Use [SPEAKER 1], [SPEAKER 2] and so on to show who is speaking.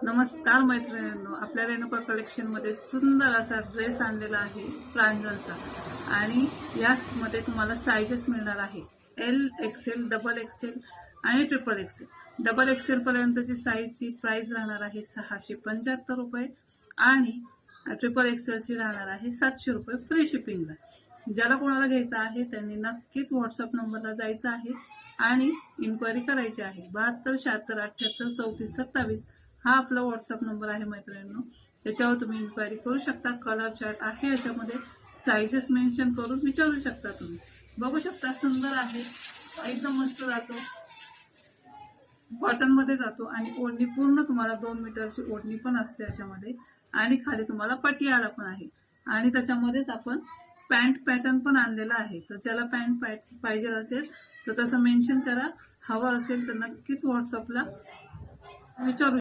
[SPEAKER 1] नमस्कार मैत्रिणींनो, आपल्या रेणुका कलेक्शन मध्ये सुंदर असा ड्रेस आणलेला आहे प्रांजलचा आणि यामध्ये तुम्हाला साइजेस मिळणार आहे एल एक्सेल, डबल एक्सेल आणि ट्रिपल एक्सेल। डबल एक्सेल पर्यंतची साईजची प्राइस राहणार आहे 675 रुपये आणि ट्रिपल एक्सेलची राहणार आहे 700 रुपये फ्री शिपिंगला। ज्याला कोणाला घ्यायचं आहे त्यांनी नक्कीच व्हॉट्सअप नंबरला जायचं आहे आणि इन्क्वायरी करायची आहे। 72 76 78 34 27 हा आपला व्हॉट्सअप नंबर आहे मैत्रिणींनो, त्याच्यावर तुम्ही इन्क्वायरी करू शकता। कलर चार्ट आहे याच्यामध्ये, साइजेस मेन्शन करून विचारू शकता तुम्ही। बघू शकता सुंदर आहे, एकदम मस्त जातो, कॉटन मध्ये जातो आणि ओढणी पूर्ण तुम्हाला 2 मीटरची ओढणी पण असते याच्यामध्ये आणि खाली तुम्हाला पटियाला पण आहे आणि त्याच्यामध्येच आपण पॅन्ट पॅटर्न पण आणलेला आहे। तर ज्याला पॅन्ट पाहिजे असेल तर तसं मेन्शन करा, हवं असेल तर नक्कीच व्हॉट्सअपला विचारू